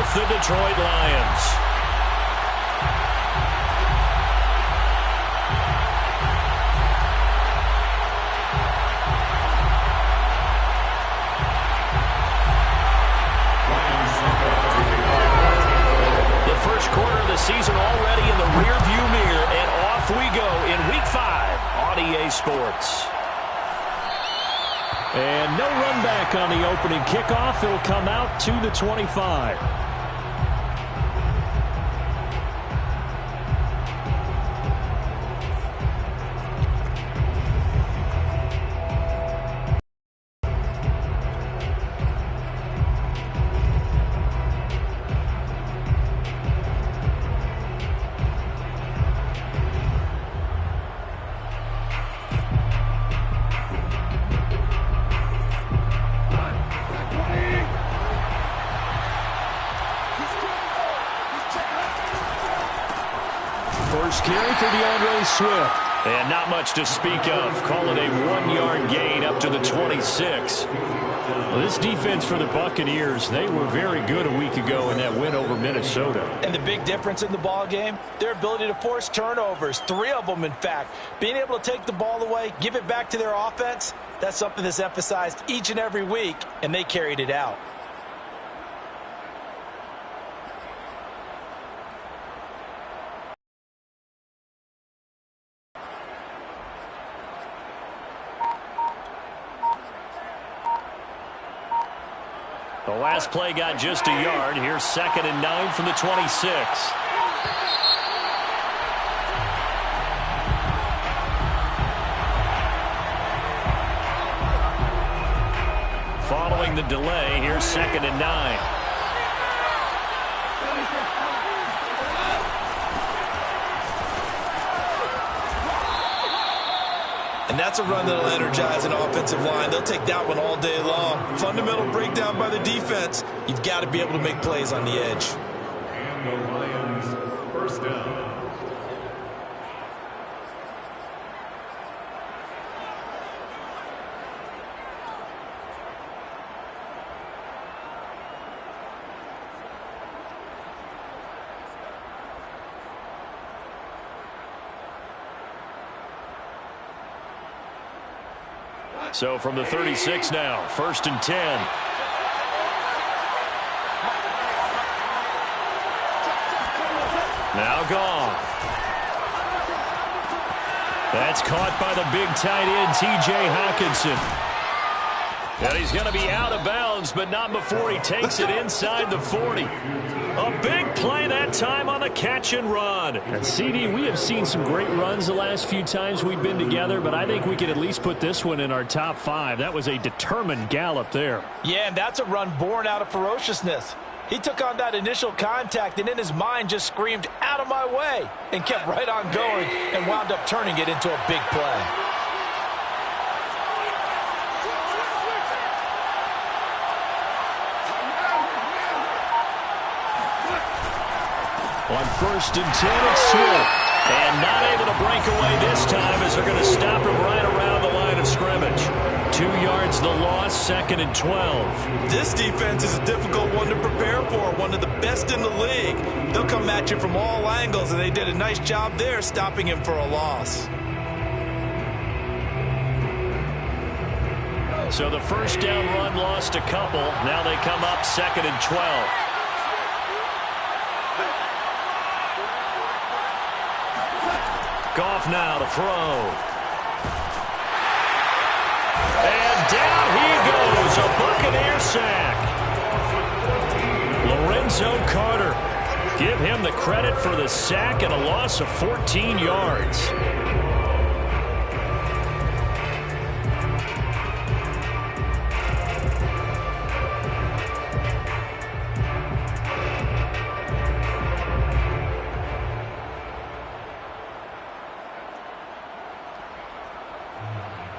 with the Detroit Lions. The first quarter of the season already in the rearview mirror, and off we go in Week 5 on EA Sports. And no run back on the opening kickoff. It'll come out to the 25. First carry for DeAndre Swift. And not much to speak of. Call it a 1-yard gain up to the 26. Well, this defense for the Buccaneers, they were very good a week ago in that win over Minnesota. And the big difference in the ball game, their ability to force turnovers, 3 of them in fact. Being able to take the ball away, give it back to their offense, that's something that's emphasized each and every week, and they carried it out. The last play got just a yard. Here's 2nd and 9 from the 26. Following the delay, here's 2nd and 9. And that's a run that'll energize an offensive line. They'll take that one all day long. Fundamental breakdown by the defense. You've got to be able to make plays on the edge. And the Lions, first down. So from the 36 now, 1st and 10. Now gone. That's caught by the big tight end, T.J. Hockenson. And he's going to be out of bounds, but not before he takes it inside the 40. A big play that time on the catch and run. And CD, we have seen some great runs the last few times we've been together, but I think we could at least put this one in our top 5. That was a determined gallop there. Yeah, and that's a run born out of ferociousness. He took on that initial contact and in his mind just screamed, "Out of my way," and kept right on going and wound up turning it into a big play. On 1st and 10, it's Swift. And not able to break away this time as they're going to stop him right around the line of scrimmage. 2 yards the loss, 2nd and 12. This defense is a difficult one to prepare for, one of the best in the league. They'll come at you from all angles, and they did a nice job there stopping him for a loss. So the first down run lost a couple. Now they come up 2nd and 12. Goff now to throw. And down he goes. A Buccaneer sack. Lorenzo Carter. Give him the credit for the sack and a loss of 14 yards.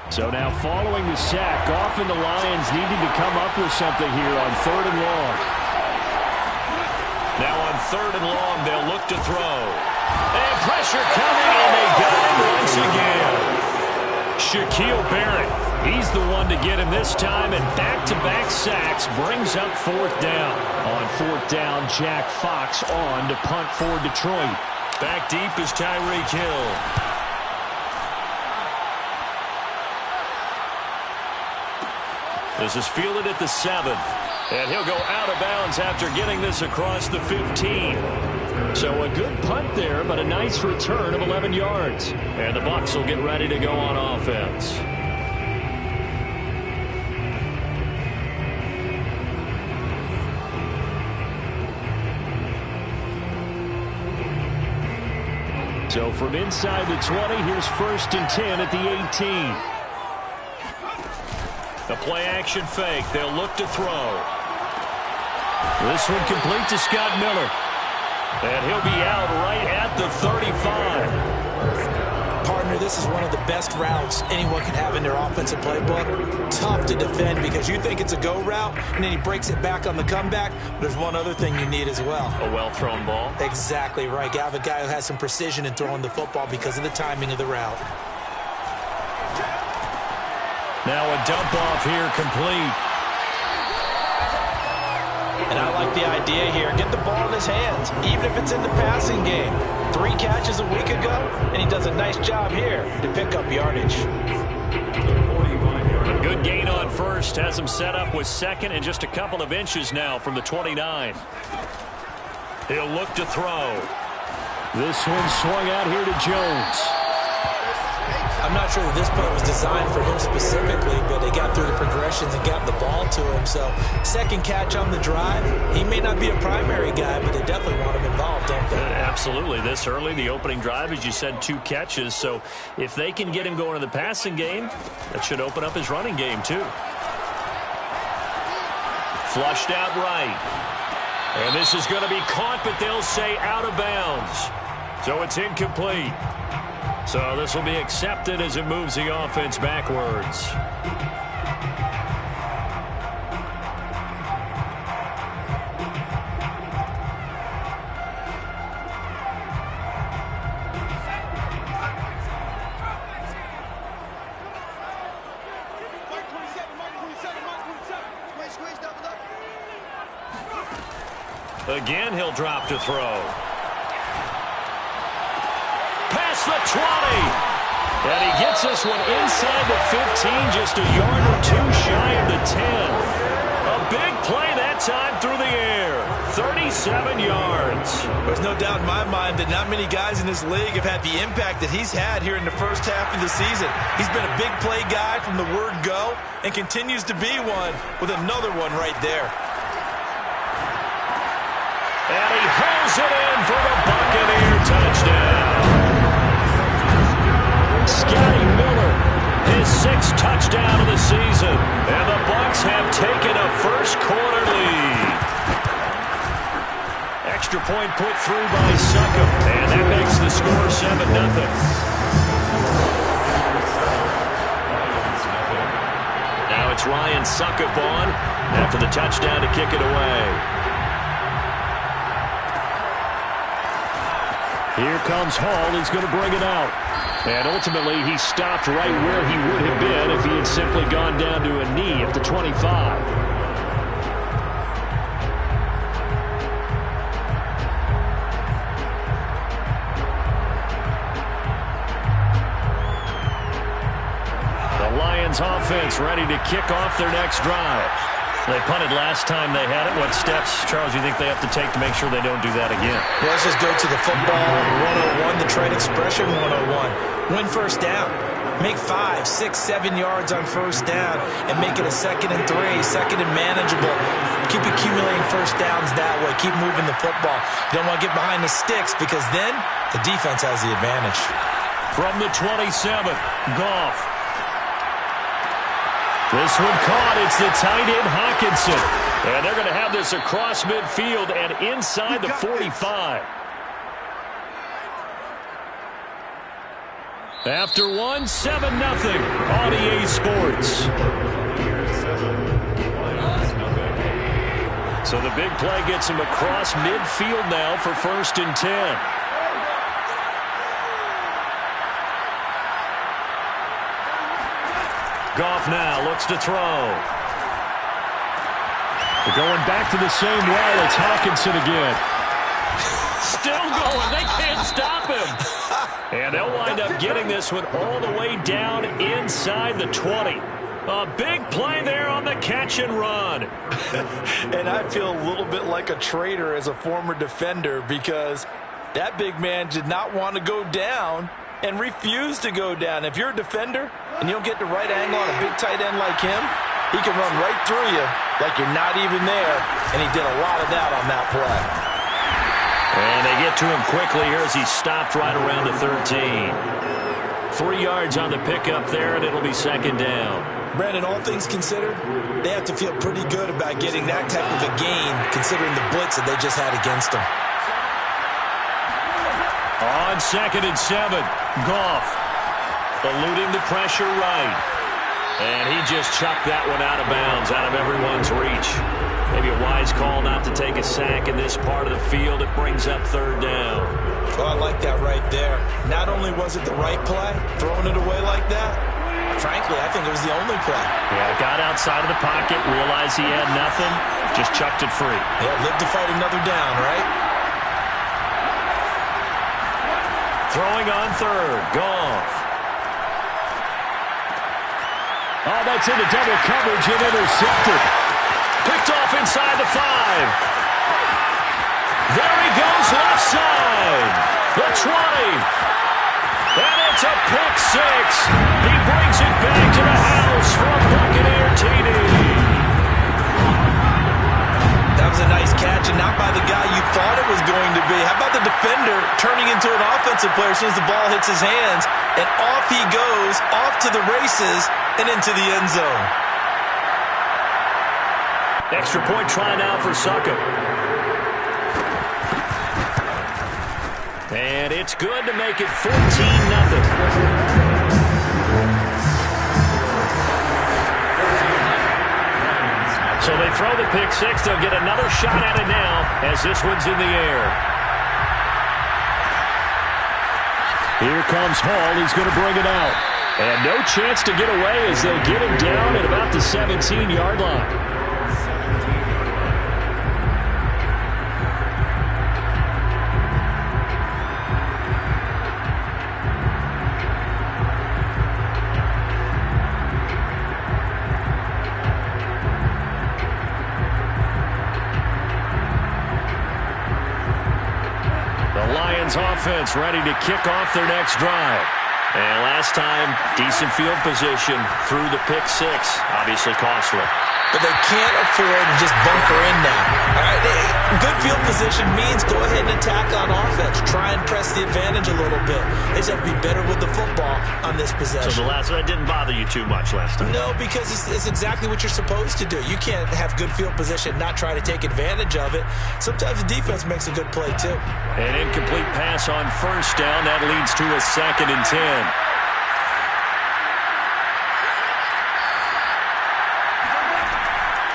So now following the sack, Goff and the Lions needing to come up with something here on 3rd and long. Now on 3rd and long, they'll look to throw. And pressure coming, and they got him once again. Shaquille Barrett, He's the one to get him this time, and back-to-back sacks brings up fourth down. On fourth down, Jack Fox on to punt for Detroit. Back deep is Tyreek Hill. This is fielded at the 7. And he'll go out of bounds after getting this across the 15. So a good punt there, but a nice return of 11 yards. And the Bucs will get ready to go on offense. So from inside the 20, here's 1st and 10 at the 18. The play-action fake. They'll look to throw. This one complete to Scott Miller. And he'll be out right at the 35. Partner, this is one of the best routes anyone can have in their offensive playbook. Tough to defend because you think it's a go route, and then he breaks it back on the comeback. There's one other thing you need as well. A well-thrown ball. Exactly right. You have a guy who has some precision in throwing the football because of the timing of the route. Now a dump off here complete. And I like the idea here. Get the ball in his hands, even if it's in the passing game. 3 catches a week ago, and he does a nice job here to pick up yardage. A good gain on first. Has him set up with second and just a couple of inches now from the 29. He'll look to throw. This one swung out here to Jones. I'm not sure that this play was designed for him specifically, but they got through the progressions and got the ball to him. So, second catch on the drive. He may not be a primary guy, but they definitely want him involved, don't they? Absolutely. This early, the opening drive, as you said, 2 catches. So, if they can get him going in the passing game, that should open up his running game, too. Flushed out right. And this is going to be caught, but they'll say out of bounds. So, it's incomplete. So this will be accepted as it moves the offense backwards. Again, he'll drop to throw. Past the 20. And he gets this one inside the 15, just a yard or 2 shy of the 10. A big play that time through the air. 37 yards. There's no doubt in my mind that not many guys in this league have had the impact that he's had here in the first half of the season. He's been a big play guy from the word go and continues to be one with another one right there. And he hauls it in for the Buccaneer touchdown. Scotty Miller, his 6th touchdown of the season. And the Bucs have taken a first-quarter lead. Extra point put through by Succop. And that makes the score 7-0. Now it's Ryan Succop on after the touchdown to kick it away. Here comes Hall. He's going to bring it out. And ultimately, he stopped right where he would have been if he had simply gone down to a knee at the 25. The Lions offense ready to kick off their next drive. They punted last time they had it. What steps, Charles, do you think they have to take to make sure they don't do that again? Well, let's just go to the football 101, the trade expression 101. Win first down. Make 5, 6, 7 yards on first down and make it a 2nd and 3, 2nd and manageable. Keep accumulating first downs that way. Keep moving the football. You don't want to get behind the sticks because then the defense has the advantage. From the 27, Goff. This one caught. It's the tight end, Hockenson. And they're going to have this across midfield and inside the 45. After 1, 7-0 on EA Sports. So the big play gets him across midfield now for 1st and 10. Goff now looks to throw. They're going back to the same well. It's Hawkinson again. Still going. They can't stop him. And they'll wind up getting this one all the way down inside the 20. A big play there on the catch and run. And I feel a little bit like a traitor as a former defender because that big man did not want to go down and refused to go down. If you're a defender and you don't get the right angle on a big tight end like him, he can run right through you like you're not even there, and he did a lot of that on that play. And they get to him quickly here as he stopped right around the 13. 3 yards on the pickup there, and it'll be second down. Brandon, all things considered, they have to feel pretty good about getting that type of a gain considering the blitz that they just had against them. On 2nd and 7, Goff eluding the pressure right. And he just chucked that one out of bounds, out of everyone's reach. Maybe a wise call not to take a sack in this part of the field. It brings up third down. Well, I like that right there. Not only was it the right play, throwing it away like that, frankly, I think it was the only play. Yeah, got outside of the pocket, realized he had nothing, just chucked it free. Yeah, live to fight another down, right? Throwing on third, Goff. Oh, that's into double coverage and intercepted. Picked off inside the 5. There he goes left side. The 20. And it's a pick 6. He brings it back to the house for a Buccaneer TD. That was a nice catch, and not by the guy you thought it was going to be. How about the defender turning into an offensive player as soon as the ball hits his hands, and off he goes, off to the races, and into the end zone. Extra point try now for Suckup. And it's good to make it 14-0. So they throw the pick 6. They'll get another shot at it now as this one's in the air. Here comes Hall. He's going to bring it out. And no chance to get away as they'll get him down at about the 17-yard line. Offense ready to kick off their next drive. And last time, decent field position through the pick 6. Obviously costly. But they can't afford to just bunker in now. All right, good field position means go ahead and attack on offense. Try and press the advantage a little bit. They just have to be better with the football on this possession. So the last one didn't bother you too much last time? No, because it's exactly what you're supposed to do. You can't have good field position, not try to take advantage of it. Sometimes the defense makes a good play, too. An incomplete pass on first down. That leads to a 2nd and 10.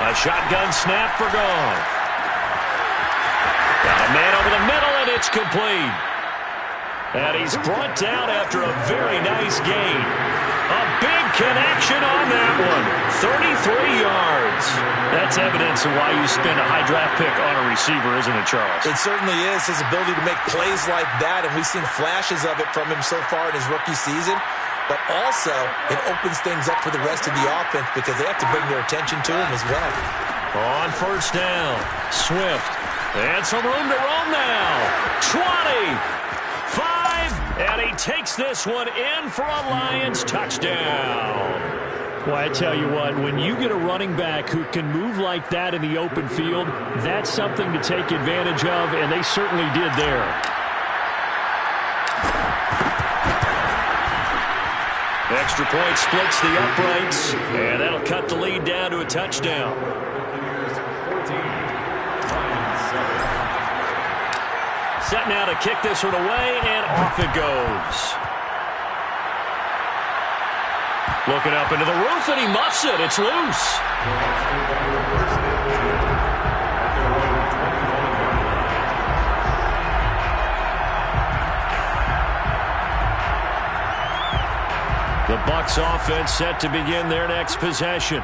A shotgun snap for Goff. Got a man over the middle, and it's complete. And he's brought down after a very nice gain. A big connection on that one. 33 yards. That's evidence of why you spend a high draft pick on a receiver, isn't it, Charles? It certainly is. His ability to make plays like that, and we've seen flashes of it from him so far in his rookie season. But also, it opens things up for the rest of the offense because they have to bring their attention to him as well. On first down, Swift. And some room to roam now. 20, 5, and he takes this one in for a Lions touchdown. Well, I tell you what, when you get a running back who can move like that in the open field, that's something to take advantage of, and they certainly did there. Extra point splits the uprights, and that'll cut the lead down to a touchdown. Set now to kick this one away, and off it goes. Looking up into the roof, and he muffs it. It's loose. The Bucs offense set to begin their next possession.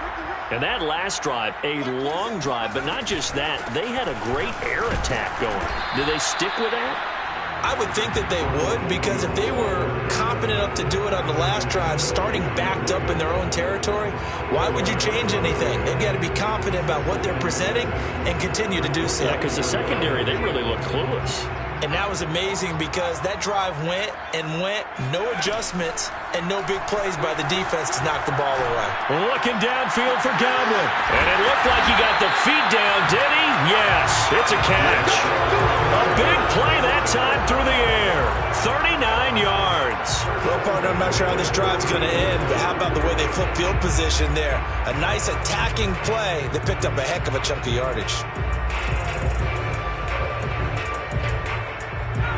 And that last drive, a long drive, but not just that. They had a great air attack going. Do they stick with that? I would think that they would, because if they were confident enough to do it on the last drive, starting backed up in their own territory, why would you change anything? They've got to be confident about what they're presenting and continue to do so. Yeah, because the secondary, they really look clueless. And that was amazing because that drive went and went, no adjustments, and no big plays by the defense to knock the ball away. Looking downfield for Godwin. And it looked like he got the feet down, did he? Yes, it's a catch. A big play that time through the air. 39 yards. Well, partner, I'm not sure how this drive's going to end, but how about the way they flip field position there? A nice attacking play that picked up a heck of a chunk of yardage.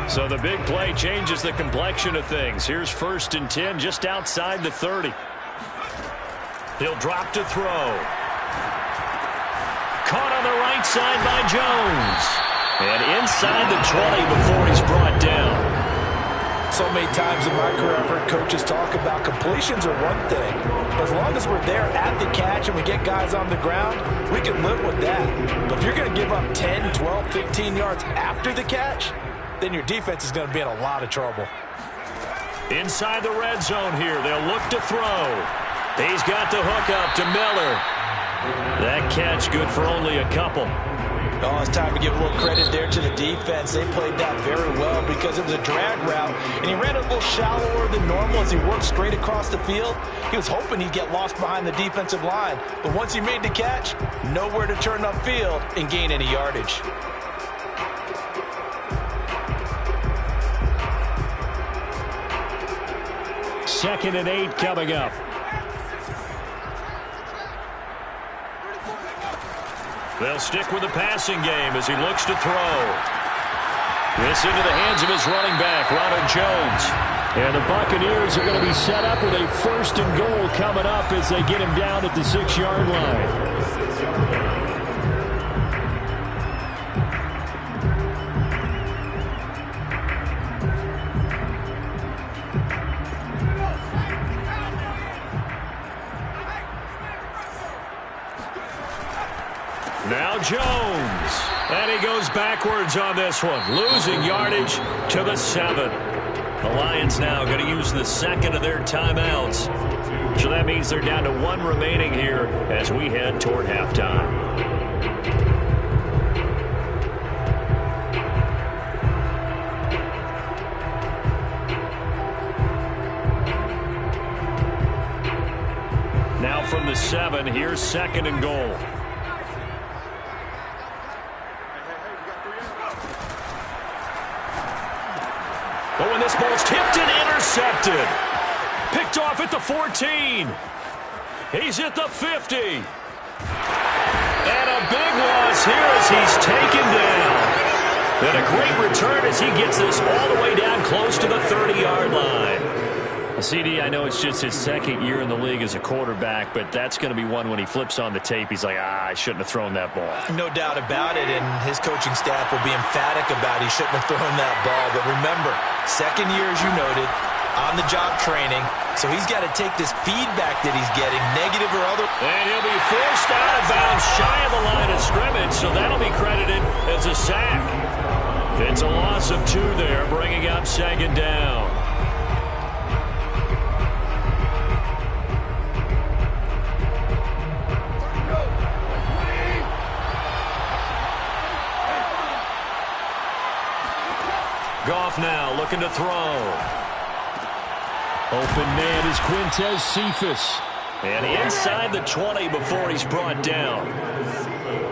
So the big play changes the complexion of things. Here's 1st and 10 just outside the 30. He'll drop to throw. Caught on the right side by Jones. And inside the 20 before he's brought down. So many times in my career, I've heard coaches talk about completions are one thing. As long as we're there at the catch and we get guys on the ground, we can live with that. But if you're going to give up 10, 12, 15 yards after the catch, then your defense is going to be in a lot of trouble. Inside the red zone here, they'll look to throw. He's got the hook up to Miller. That catch good for only a couple. Oh, it's time to give a little credit there to the defense. They played that very well because it was a drag route, and he ran a little shallower than normal as he worked straight across the field. He was hoping he'd get lost behind the defensive line, but once he made the catch, nowhere to turn upfield and gain any yardage. 2nd and 8 coming up. They'll stick with the passing game as he looks to throw. This into the hands of his running back, Ronald Jones. And the Buccaneers are going to be set up with a 1st and goal coming up as they get him down at the 6-yard line. Now Jones, and he goes backwards on this one, losing yardage to the 7. The Lions now going to use the 2nd of their timeouts. So that means they're down to 1 remaining here as we head toward halftime. Now from the 7, here's 2nd and goal. But when this ball's tipped and intercepted. Picked off at the 14. He's at the 50. And a big loss here as he's taken down. And a great return as he gets this all the way down close to the 30-yard line. CD, I know it's just his 2nd year in the league as a quarterback, but that's going to be one when he flips on the tape, he's like, I shouldn't have thrown that ball. No doubt about it, and his coaching staff will be emphatic about he shouldn't have thrown that ball. But remember, 2nd year, as you noted, on-the-job training, so he's got to take this feedback that he's getting, negative or other. And he'll be forced out of bounds shy of the line of scrimmage, so that'll be credited as a sack. It's a loss of 2 there, bringing up 2nd down. Goff now looking to throw. Open man is Quintez Cephas. And inside the 20 before he's brought down.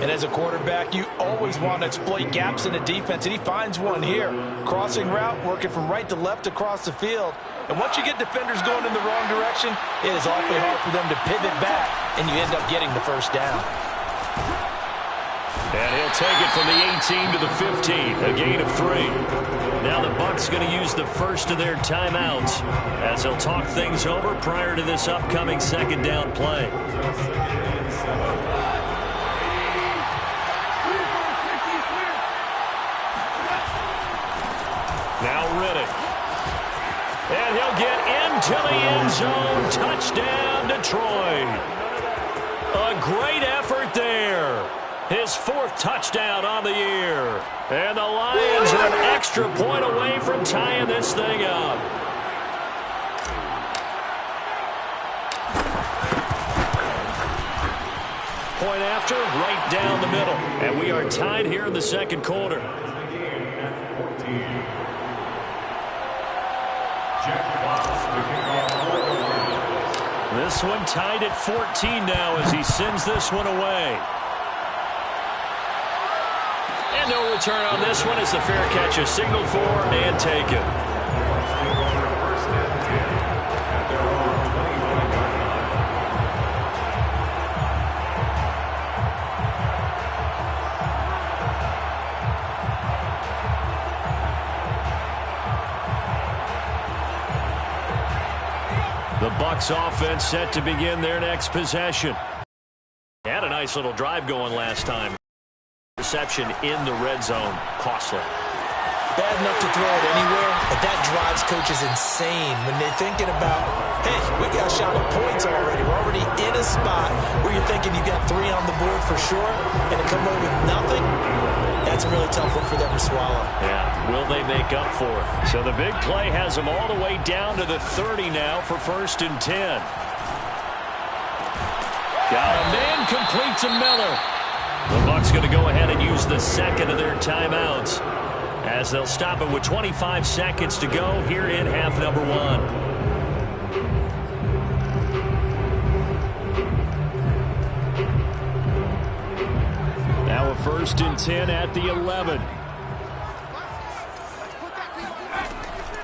And as a quarterback, you always want to exploit gaps in the defense, and he finds one here. Crossing route, working from right to left across the field. And once you get defenders going in the wrong direction, it is awfully hard for them to pivot back, and you end up getting the 1st down. And he'll take it from the 18 to the 15, a gain of 3. Now the Bucs going to use the 1st of their timeouts as they'll talk things over prior to this upcoming 2nd down play. Now Riddick. And he'll get into the end zone. Touchdown, Detroit. A great effort there. His 4th touchdown on the year. And the Lions are an extra point away from tying this thing up. Point after, right down the middle. And we are tied here in the second quarter. This one tied at 14 now as he sends this one away. And no return on this one as the fair catch is signaled for and taken. The Bucs offense set to begin their next possession. Had a nice little drive going last time. Reception in the red zone. Costly. Bad enough to throw it anywhere, but that drives coaches insane when they're thinking about, hey, we got a shot at points already. We're already in a spot where you're thinking you got 3 on the board for sure, and to come away with nothing, that's a really tough one for them to swallow. Yeah, will they make up for it? So the big play has them all the way down to the 30 now for 1st and 10. Got a man complete to Miller. The Bucs going to go ahead and use the second of their timeouts as they'll stop it with 25 seconds to go here in half number 1. Now a 1st and 10 at the 11.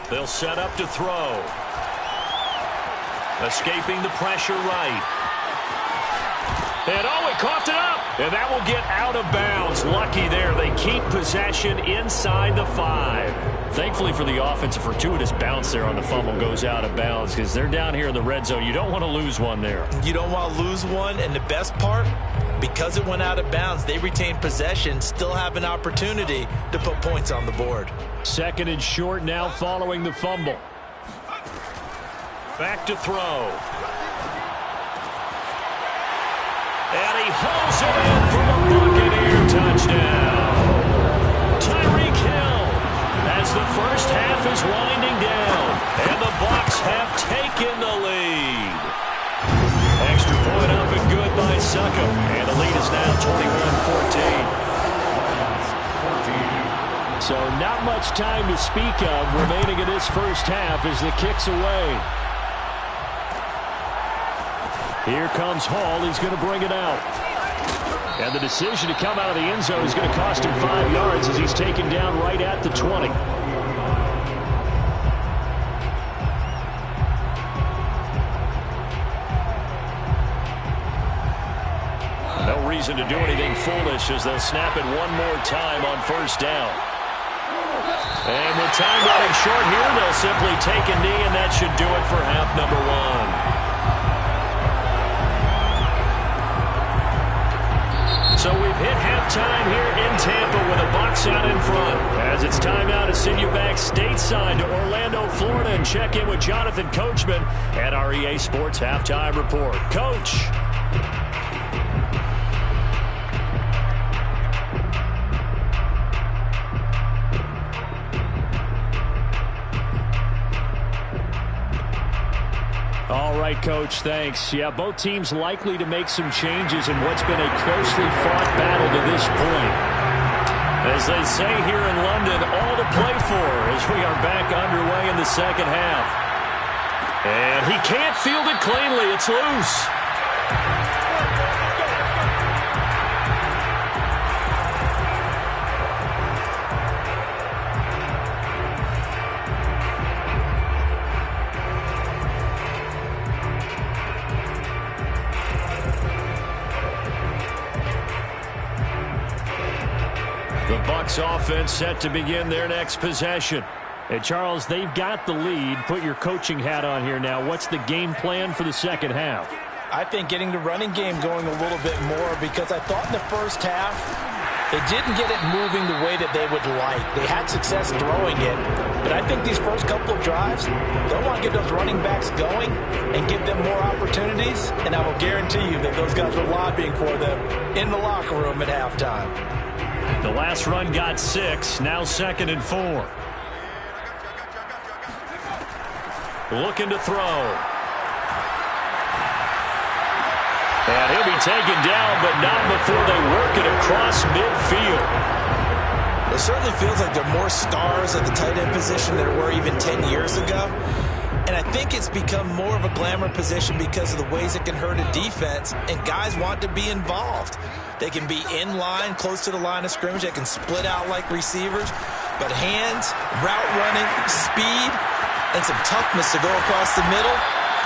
They'll set up to throw. Escaping the pressure right. And oh, he coughed it up. And that will get out of bounds. Lucky there. They keep possession inside the 5. Thankfully for the offense, a fortuitous bounce there on the fumble goes out of bounds because they're down here in the red zone. You don't want to lose one there. You don't want to lose one. And the best part, because it went out of bounds, they retain possession, still have an opportunity to put points on the board. 2nd and short now following the fumble. Back to throw. And he hauls it in for the Buccaneer touchdown. Tyreek Hill as the first half is winding down. And the Bucs have taken the lead. Extra point up and good by Suckup. And the lead is now 21-14. So not much time to speak of remaining in this first half as the kick's away. Here comes Hall. He's going to bring it out. And the decision to come out of the end zone is going to cost him 5 yards as he's taken down right at the 20. No reason to do anything foolish as they'll snap it one more time on 1st down. And with time running short here, they'll simply take a knee, and that should do it for half number 1. So we've hit halftime here in Tampa with a Bucs out in front. As it's time now to send you back stateside to Orlando, Florida, and check in with Jonathan Coachman at our EA Sports Halftime Report. Coach. All right, Coach, thanks. Yeah, both teams likely to make some changes in what's been a closely fought battle to this point. As they say here in London, all to play for as we are back underway in the second half. And he can't field it cleanly. It's loose. The Bucs offense set to begin their next possession. And Charles, they've got the lead. Put your coaching hat on here now. What's the game plan for the second half? I think getting the running game going a little bit more because I thought in the first half They didn't get it moving the way that they would like. They had success throwing it, but I think these first couple of drives, they'll want to get those running backs going and give them more opportunities, and I will guarantee you that those guys were lobbying for them in the locker room at halftime. The last run got 6, now 2nd and 4. Looking to throw. And he'll be taken down, but not before they work it across midfield. It certainly feels like there are more stars at the tight end position than there were even 10 years ago. And I think it's become more of a glamour position because of the ways it can hurt a defense, and guys want to be involved. They can be in line, close to the line of scrimmage. They can split out like receivers. But hands, route running, speed, and some toughness to go across the middle,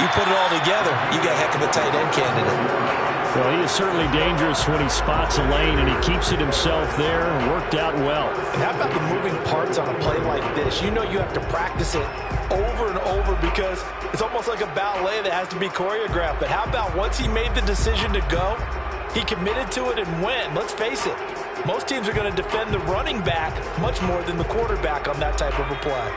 you put it all together, you got a heck of a tight end candidate. Well, he is certainly dangerous when he spots a lane, and he keeps it himself there. Worked out well. And how about the moving parts on a play like this? You know you have to practice it over and over because it's almost like a ballet that has to be choreographed. But how about once he made the decision to go, he committed to it and went. Let's face it, most teams are going to defend the running back much more than the quarterback on that type of a play.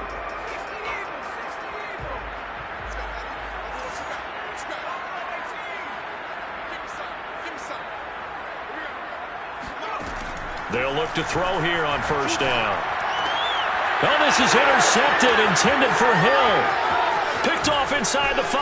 They'll look to throw here on first down. Oh, this is intercepted, intended for Hill. Picked off inside the 5.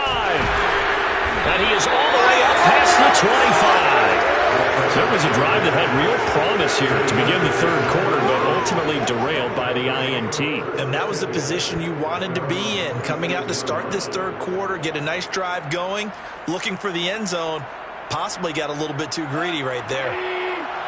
And he is all the way up past the 25. So it was a drive that had real promise here to begin the third quarter, but ultimately derailed by the INT. And that was the position you wanted to be in. Coming out to start this third quarter, get a nice drive going, looking for the end zone. Possibly got a little bit too greedy right there.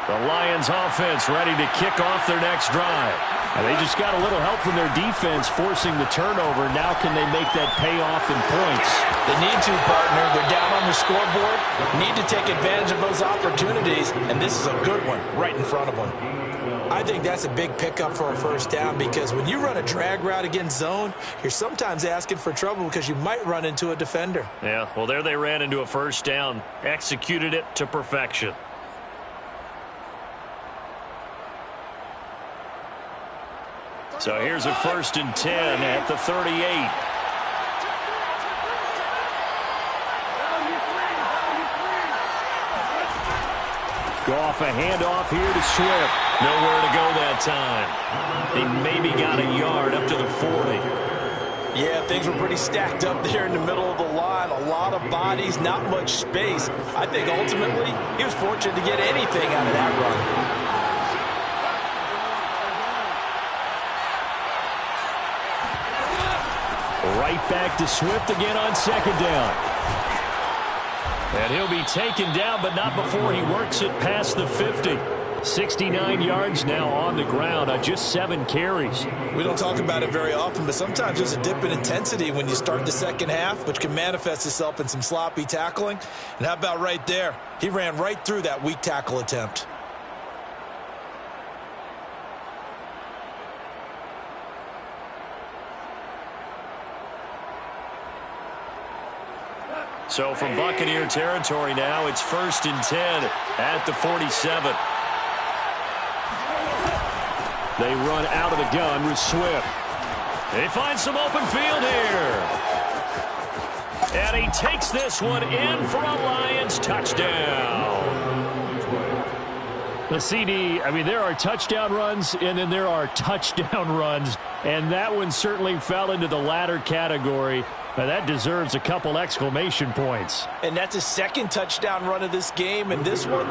The Lions offense ready to kick off their next drive. And they just got a little help from their defense forcing the turnover. Now can they make that payoff in points? They need to, partner. They're down on the scoreboard. Need to take advantage of those opportunities. And this is a good one right in front of them. I think that's a big pickup for a first down because when you run a drag route against zone, you're sometimes asking for trouble because you might run into a defender. Yeah, well, there they ran into a first down. Executed it to perfection. So here's a 1st and 10 at the 38. Go off a handoff here to Swift. Nowhere to go that time. They maybe got a yard up to the 40. Yeah, things were pretty stacked up there in the middle of the line. A lot of bodies, not much space. I think ultimately he was fortunate to get anything out of that run. Right back to Swift again on 2nd down. And he'll be taken down, but not before he works it past the 50. 69 yards now on the ground on just 7 carries. We don't talk about it very often, but sometimes there's a dip in intensity when you start the second half, which can manifest itself in some sloppy tackling. And how about right there? He ran right through that weak tackle attempt. So from Buccaneer territory now, it's 1st and 10 at the 47. They run out of the gun with Swift. They find some open field here. And he takes this one in for a Lions touchdown. The CD, I mean, there are touchdown runs, and then there are touchdown runs. And that one certainly fell into the latter category. Now that deserves a couple exclamation points. And that's his 2nd touchdown run of this game, and this one,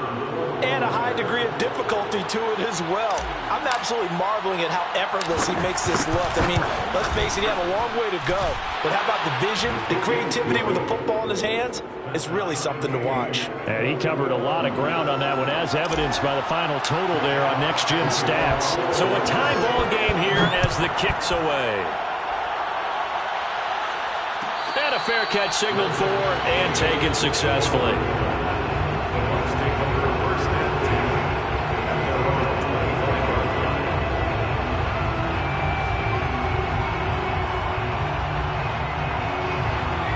and a high degree of difficulty to it as well. I'm absolutely marveling at how effortless he makes this look. I mean, let's face it, he had a long way to go. But how about the vision, the creativity with the football in his hands? It's really something to watch. And he covered a lot of ground on that one, as evidenced by the final total there on Next Gen Stats. So a tie ball game here as the kick's away. And a fair catch signaled for and taken successfully.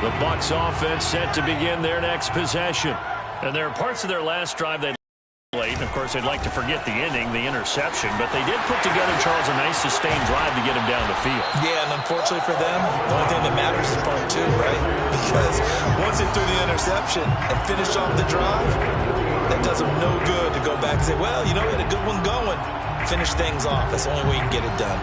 The Bucs offense set to begin their next possession. And there are parts of their last drive that late. Of course, they'd like to forget the inning, the interception, but they did put together, Charles, a nice sustained drive to get him down the field. Yeah, and unfortunately for them, the only thing that matters is part two, right? Because once they threw the interception and finished off the drive, that does them no good to go back and say, well, you know, we had a good one going. Finish things off. That's the only way you can get it done.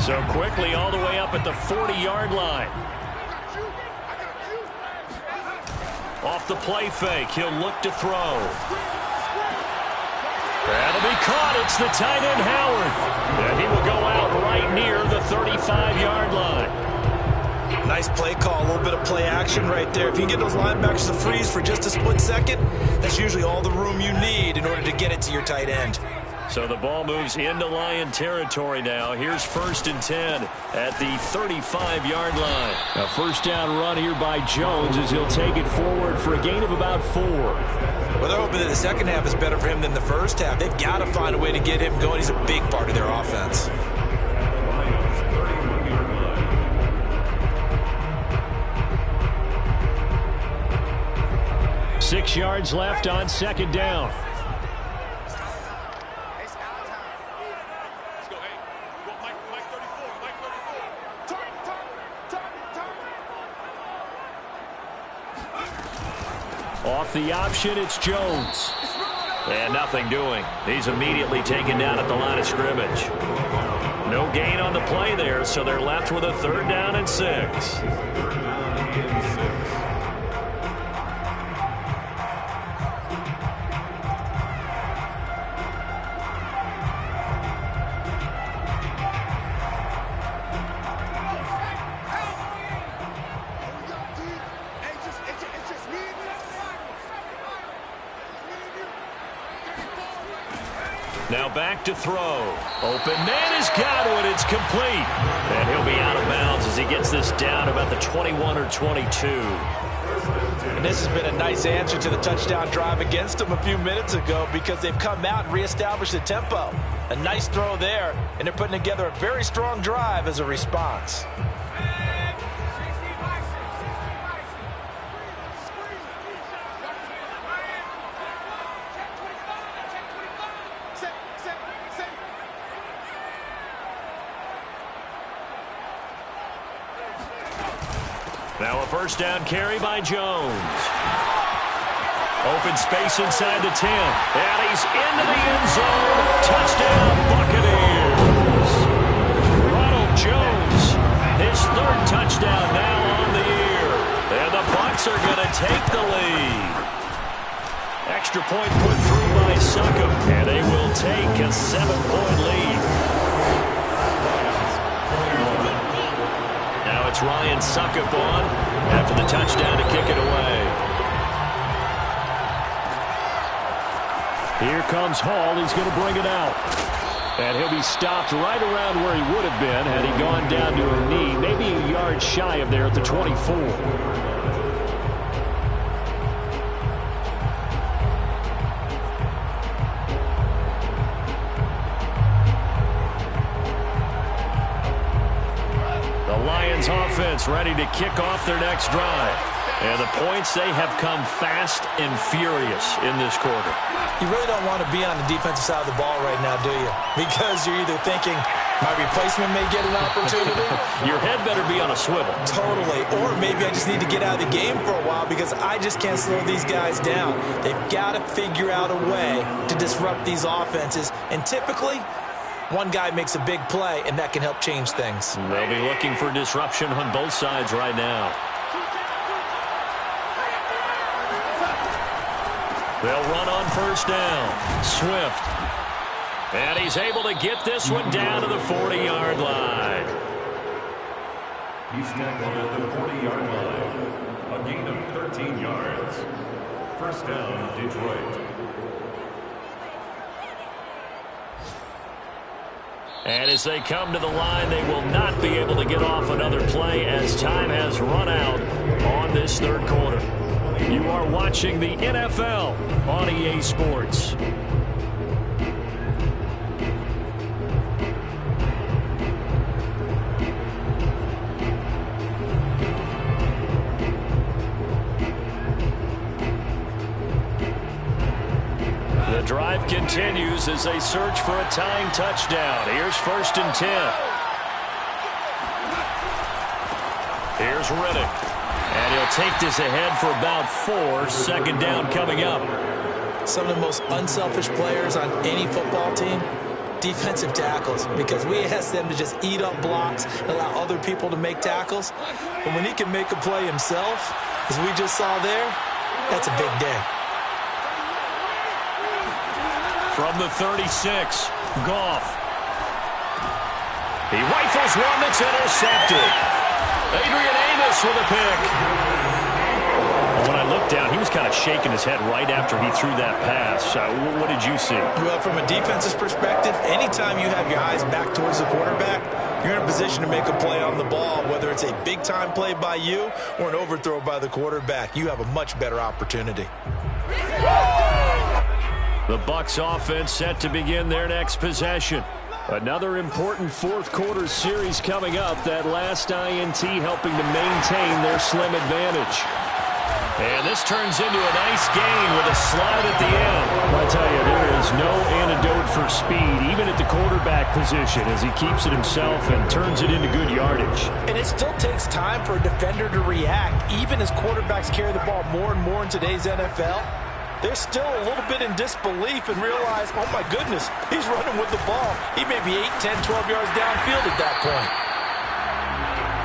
So quickly all the way up at the 40-yard line. Off the play fake, he'll look to throw. That'll be caught. It's the tight end, Howard. And he will go out right near the 35-yard line. Nice play call, a little bit of play action right there. If you can get those linebackers to freeze for just a split second, that's usually all the room you need in order to get it to your tight end. So the ball moves into Lion territory now. Here's 1st and 10 at the 35-yard line. A first down run here by Jones as he'll take it forward for a gain of about 4. Well, they're hoping that the second half is better for him than the first half. They've got to find a way to get him going. He's a big part of their offense. Lions 6 yards left on 2nd down. Off the option, it's Jones. And nothing doing. He's immediately taken down at the line of scrimmage. No gain on the play there, so they're left with a 3rd down and 6. Now back to throw. Open man has got it. It's complete. And he'll be out of bounds as he gets this down about the 21 or 22. And this has been a nice answer to the touchdown drive against them a few minutes ago because they've come out and reestablished the tempo. A nice throw there, and they're putting together a very strong drive as a response. Now a first down carry by Jones. Open space inside the 10. And he's into the end zone. Touchdown, Buccaneers. Ronald Jones, his 3rd touchdown now on the year. And the Bucs are going to take the lead. Extra point put through by Succop. And they will take a 7-point lead. It's Ryan Succop on after the touchdown to kick it away. Here comes Hall. He's going to bring it out. And he'll be stopped right around where he would have been had he gone down to a knee, maybe a yard shy of there at the 24. Offense ready to kick off their next drive. And the points, they have come fast and furious in this quarter. You really don't want to be on the defensive side of the ball right now, do you? Because you're either thinking, my replacement may get an opportunity. Your head better be on a swivel. Totally. Or maybe I just need to get out of the game for a while because I just can't slow these guys down. They've got to figure out a way to disrupt these offenses. And typically, one guy makes a big play, and that can help change things. They'll be looking for disruption on both sides right now. They'll run on first down. Swift. And he's able to get this one down to the 40-yard line. He's tackled at the 40-yard line. A gain of 13 yards. First down, Detroit. And as they come to the line, they will not be able to get off another play as time has run out on this 3rd quarter. You are watching the NFL on EA Sports. continues as they search for a tying touchdown. Here's 1st and 10. Here's Riddick. And he'll take this ahead for about 4. 2nd down coming up. Some of the most unselfish players on any football team, defensive tackles, because we ask them to just eat up blocks and allow other people to make tackles. But when he can make a play himself, as we just saw there, that's a big day. From the 36, Goff. He rifles one that's intercepted. Adrian Amos with a pick. When I looked down, he was kind of shaking his head right after he threw that pass. What did you see? Well, from a defense's perspective, anytime you have your eyes back towards the quarterback, you're in a position to make a play on the ball, whether it's a big-time play by you or an overthrow by the quarterback. You have a much better opportunity. The Bucs offense set to begin their next possession. Another important 4th quarter series coming up. That last INT helping to maintain their slim advantage. And this turns into a nice gain with a slide at the end. I tell you, there is no antidote for speed, even at the quarterback position, as he keeps it himself and turns it into good yardage. And it still takes time for a defender to react, even as quarterbacks carry the ball more and more in today's NFL. They're still a little bit in disbelief and realize, oh my goodness, he's running with the ball. He may be 8, 10, 12 yards downfield at that point.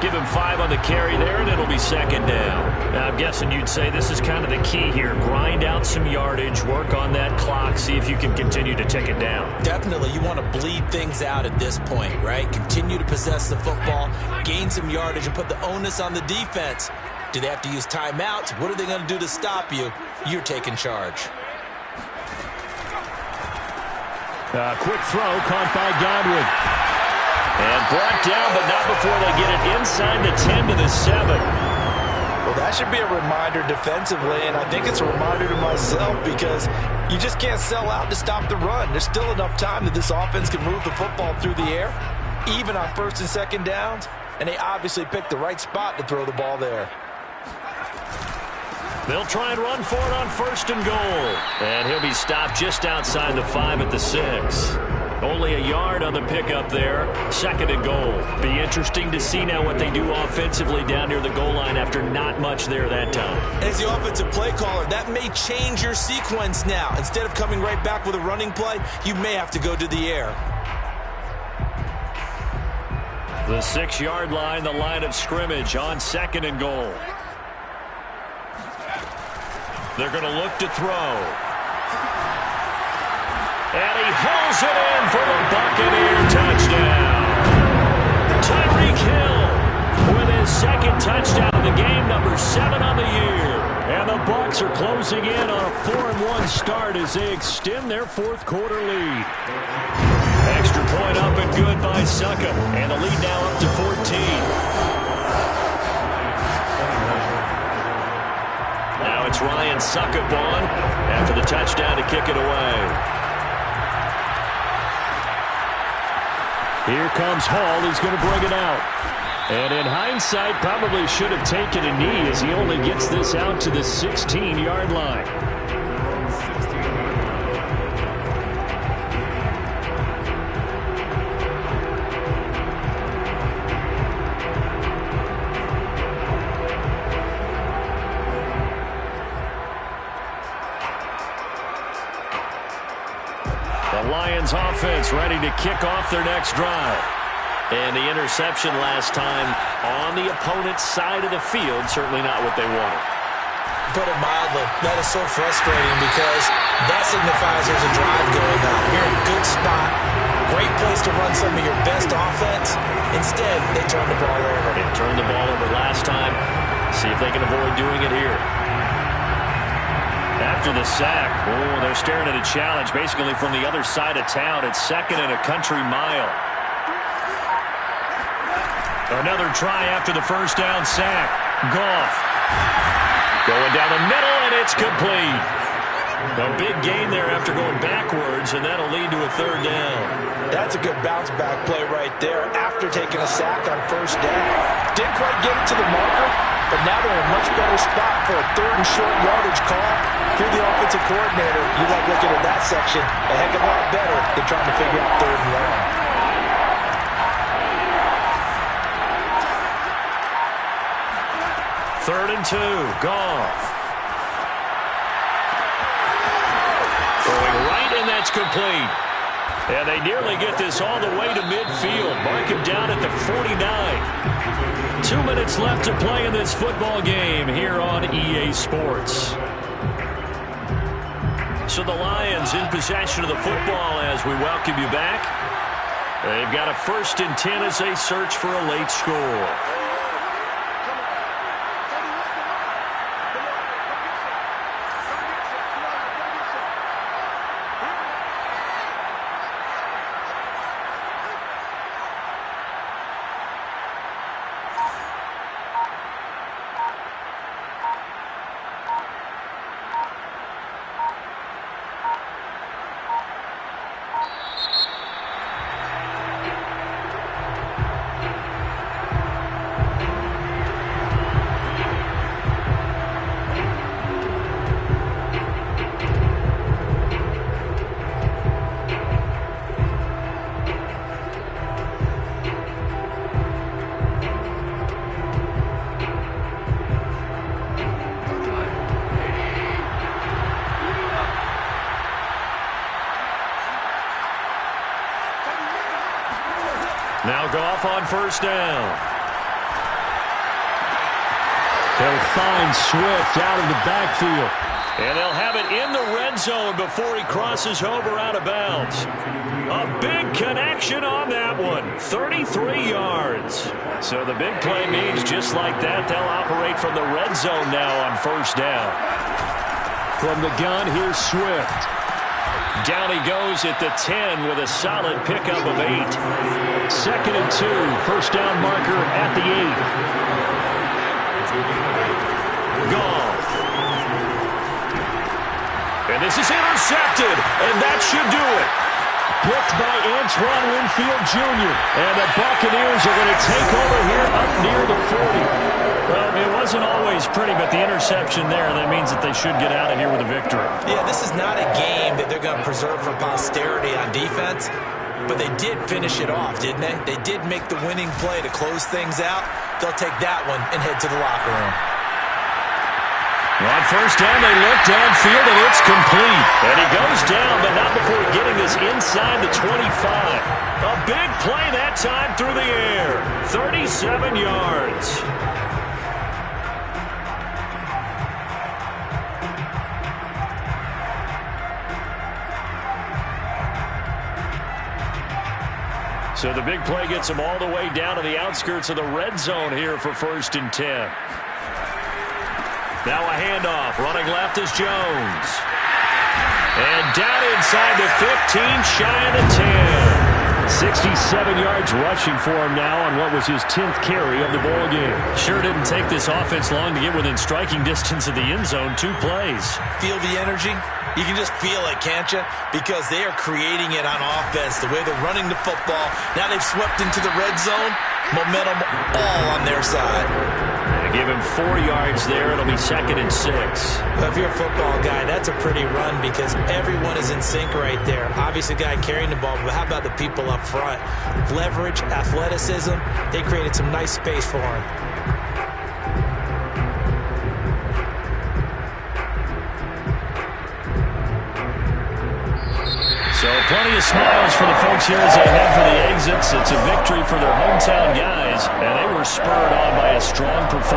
Give him 5 on the carry there, and it'll be 2nd down. Now, I'm guessing you'd say this is kind of the key here. Grind out some yardage, work on that clock, see if you can continue to take it down. Definitely. You want to bleed things out at this point, right? Continue to possess the football, gain some yardage, and put the onus on the defense. Do they have to use timeouts? What are they going to do to stop you? You're taking charge. Quick throw caught by Godwin. And brought down, but not before they get it inside the 10 to the 7. Well, that should be a reminder defensively, and I think it's a reminder to myself because you just can't sell out to stop the run. There's still enough time that this offense can move the football through the air, even on 1st and 2nd downs, and they obviously picked the right spot to throw the ball there. They'll try and run for it on 1st and goal. And he'll be stopped just outside the 5 at the 6. Only a yard on the pickup there. 2nd and goal. Be interesting to see now what they do offensively down near the goal line after not much there that time. As the offensive play caller, that may change your sequence now. Instead of coming right back with a running play, you may have to go to the air. The 6-yard line, the line of scrimmage on 2nd and goal. They're going to look to throw. And he hauls it in for the Buccaneer touchdown. Tyreek Hill with his 2nd touchdown of the game, number 7 on the year. And the Bucs are closing in on a 4-1 start as they extend their 4th quarter lead. Extra point up and good by Suckup. And the lead now up to 14. Now it's Ryan Suckup on after the touchdown to kick it away. Here comes Hall. He's going to bring it out. And in hindsight, probably should have taken a knee as he only gets this out to the 16-yard line. The Lions offense ready to kick off their next drive. And the interception last time on the opponent's side of the field, certainly not what they wanted. Put it mildly, that is so frustrating because that signifies there's a drive going on. You're in a good spot, great place to run some of your best offense. Instead, they turned the ball over. They turned the ball over last time. See if they can avoid doing it here. After the sack, they're staring at a challenge basically from the other side of town. It's 2nd and a country mile. Another try after the 1st down sack. Goff going down the middle, and it's complete. A big gain there after going backwards, and that'll lead to a 3rd down. That's a good bounce-back play right there after taking a sack on 1st down. Didn't quite get it to the marker, but now they're in a much better spot for a third and short yardage call. If you're the offensive coordinator, you like looking at that section a heck of a lot better than trying to figure out third and long. Third and 2, Goff. Throwing right, and that's complete. And they nearly get this all the way to midfield. Mark him down at the 49. 2 minutes left to play in this football game here on EA Sports. So the Lions in possession of the football as we welcome you back. They've got a 1st and 10 as they search for a late score. Now Goff on 1st down. They'll find Swift out of the backfield. And they'll have it in the red zone before he crosses over out of bounds. A big connection on that one. 33 yards. So the big play means just like that, they'll operate from the red zone now on 1st down. From the gun, here's Swift. Down he goes at the 10 with a solid pickup of 8. 2nd and 2. 1st down marker at the 8. Goff. And this is intercepted, and that should do it. Picked by Antoine Winfield Jr. And the Buccaneers are going to take over here up near the 40. Well, it wasn't always pretty, but the interception there, that means that they should get out of here with a victory. Yeah, this is not a game that they're going to preserve for posterity on defense, but they did finish it off, didn't they? They did make the winning play to close things out. They'll take that one and head to the locker room. On 1st down, they look downfield, and it's complete. And he goes down, but not before getting this inside the 25. A big play that time through the air. 37 yards. So the big play gets them all the way down to the outskirts of the red zone here for 1st and 10. Now a handoff. Running left is Jones. And down inside the 15, shy of the 10. 67 yards rushing for him now on what was his 10th carry of the ball game. Sure didn't take this offense long to get within striking distance of the end zone. 2 plays. Feel the energy? You can just feel it, can't you? Because they are creating it on offense. The way they're running the football. Now they've swept into the red zone. Momentum all on their side. They give him 4 yards there. It'll be 2nd and 6. Well, if you're a football guy, that's a pretty run because everyone is in sync right there. Obviously, the guy carrying the ball, but how about the people up front? Leverage, athleticism. They created some nice space for him. So plenty of smiles for the folks here as they head for the exits. It's a victory for their hometown guys, and they were spurred on by a strong performance.